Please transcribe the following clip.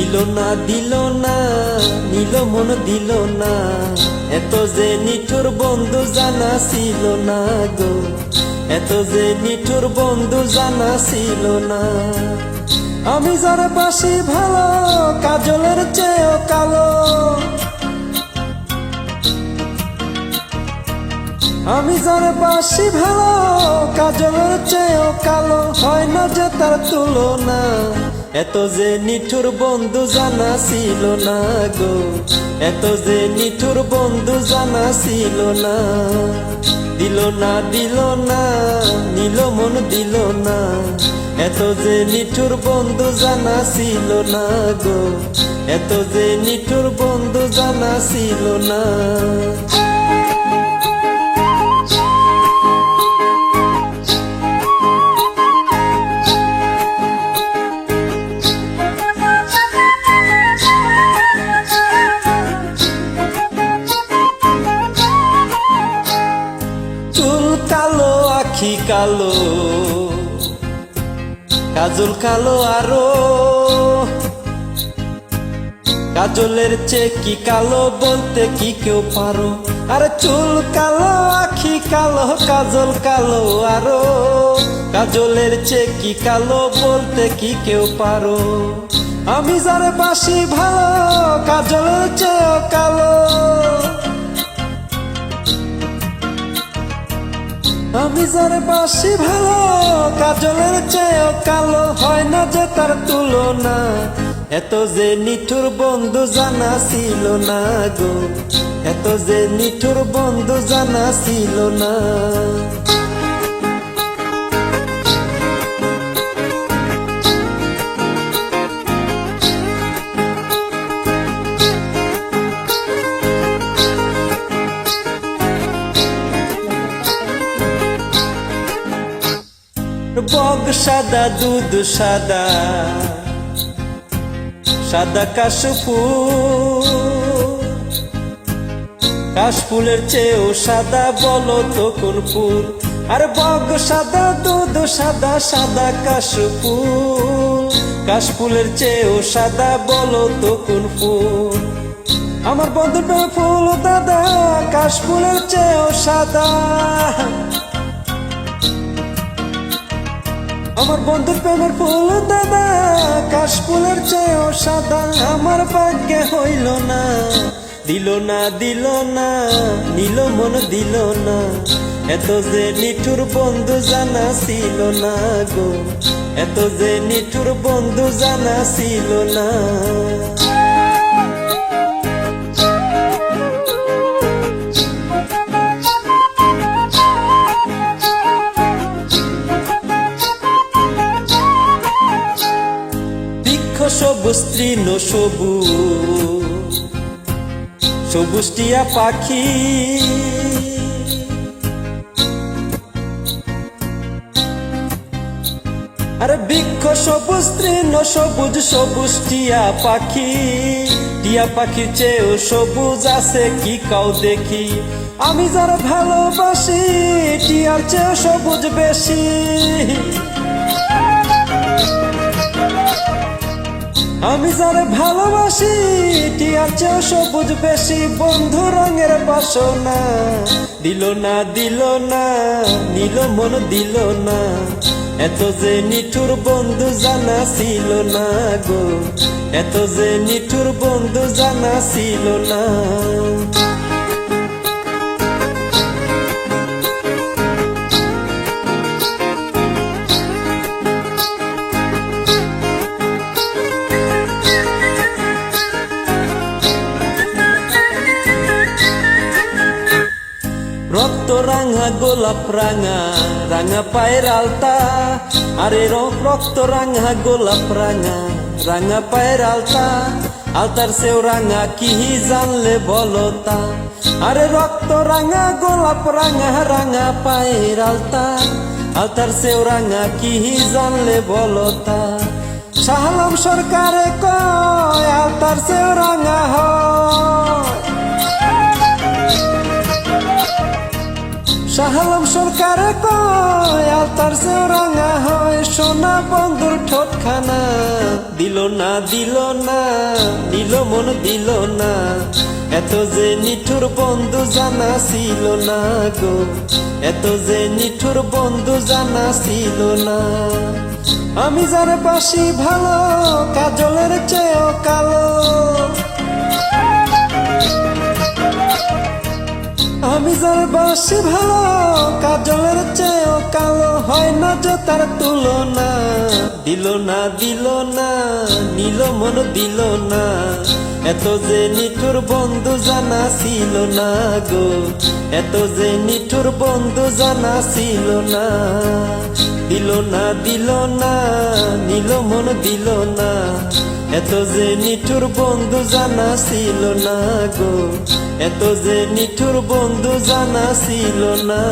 দিল না নিল মন দিল না, এত যে নিঠুর বন্ধু জানা ছিল না গো, এত যে নিঠুর বন্ধু জানা ছিল না। আমি যার বাসি ভালো কাজলের চেয়েও কালো, আমি যার বাসি ভালো কাজলের চেয়েও কালো, হয় না যে তার তুলনা, এত যে নিঠুর বন্ধু জানা ছিল না গো, এত যে নিঠুর বন্ধু জানা ছিল না। দিল না নিল মন দিল না, এত যে নিঠুর বন্ধু জানা ছিল না গো, এত যে নিঠুর বন্ধু জানা ছিল না। কালো আখি কালো কাজল কালো আরো, কাজলের চেয়ে কি কালো বলতে কি কেউ পারো, আরে চুল কালো আখি কালো কাজল কালো আরো, কাজলের চেয়ে কি কালো বলতে কি কেউ পারো। আমি যার বাসি ভালো কাজলের চেয়েও কালো, আমি যার বাসি ভালো কাজলের চেয়েও কালো, হয় না যে তার তুলনা, এত যে নিঠুর বন্ধু জানা ছিল না গো, এত যে নিঠুর বন্ধু জানা ছিল না। বগ সাদা দুধ সাদা, সাদা কাশফুল, কাশফুলের চেয়েও সাদা বলো তো কোন ফুল, আর বগ সাদা দুধ সাদা সাদা কাশফুল, কাশফুলের চেয়েও সাদা বলো তো কোন ফুল। আমার বন্ধুর ফুল দাদা কাশফুলের চেয়েও সাদা, আমার বন্ধুর প্রেমের ফুল দাদা কাশফুলের চেয়েও সাদা, আমার ভাগ্যে হইল না। দিল না নিল মন দিল না, এত যে নিঠুর বন্ধু জানা ছিল না গো, এত যে নিঠুর বন্ধু জানা ছিল না। সবুজ তৃণ সবুজ সবুজ টিয়া পাখি, আরে বৃক্ষ সবুজ তৃণ সবুজ সবুজ টিয়া পাখি, টিয়া পাখির চেয়েও সবুজ আছে কি কাউ দেখি। আমি যারা ভালোবাসি টিয়ার চেয়েও সবুজ বেশি, আমি যারে ভালোবাসি টিয়ার চেয়েও সবুজ বেশি, বন্ধু রঙের বাসনা। দিল না নিল মন দিল না, এত যে নিঠুর বন্ধু জানা ছিল না গো, এত যে নিঠুর বন্ধু জানা ছিল না। রক্ত রাঙা গোলাপ রাঙা রাঙা পায়ের আলতা, আরে রক্ত রাঙা গোলাপ রাঙা রাঙা পায়ের আলতা, আলতার সেও রাঙা কি জানলে বলো তা, আরে রক্ত রাঙা গোলাপ রাঙা রাঙা পায়ের আলতা, আলতার সেও রাঙা কি জানলে বলো তা। শাহ আলম সরকারে কয় আলতার সেও রাঙা হয়, শাহ আলম সরকারে কয় আলতার চেয়েও রাঙা হয়। সোনা বন্ধুর ঠোঁটখানা দিল না দিল না, নিল মন দিল না, এত যে নিঠুর বন্ধু জানা ছিল না গো, এত যে নিঠুর বন্ধু জানা ছিল না। আমি যার বাসি ভালো কাজলের চেয়েও কালো, আমি যার বাসি ভালো কাজলের চেয়েও কালো, হয় না যে তার তুলনা। দিল না দিল না, নিল মন দিল না, এত যে নিঠুর বন্ধু জানা ছিল না গো, এত যে নিঠুর বন্ধু জানা ছিল না। দিল না দিল না, নিল মন দিল না, এত যে নিঠুর বন্ধু জানা ছিল না গো, এত যে নিঠুর বন্ধু জানা ছিল না।